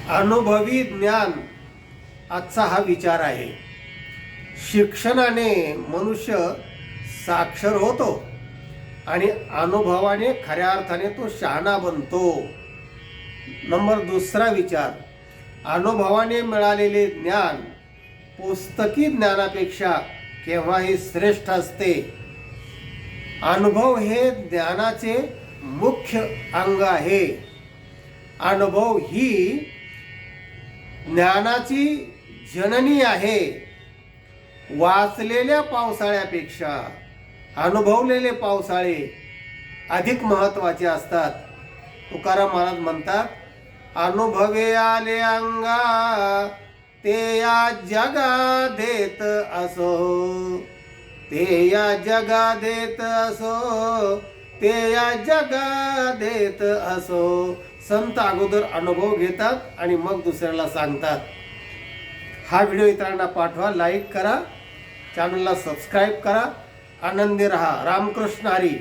अनुभवी ज्ञान आजचा हा विचार आहे। शिक्षणाने मनुष्य साक्षर होतो आणि अनुभवाने खऱ्या अर्थाने तो शहाणा बनतो। नंबर दुसरा विचार, अनुभवाने मिळालेले ज्ञान पुस्तकी ज्ञानापेक्षा केव्हाही श्रेष्ठ असते। अनुभव हे ज्ञानाचे मुख्य अंग आहे। अनुभव ही ज्ञानाची जननी आहे। वाचलेल्या पावसाळ्यापेक्षा अनुभवलेले पावसाळे अधिक महत्त्वाचे असतात। तुकाराम महाराज म्हणतात, अनुभवे आले अंगा ते या जगा देत असो, ते या जगा देत असो, ते या जगा देत असो। संत अगोदर अनुभव घेतात आणि मग दुसऱ्याला सांगतात। हा व्हिडिओ इतरांना पाठवा, लाईक करा, चॅनलला सबस्क्राईब करा। आनंदी रहा। रामकृष्ण हरी।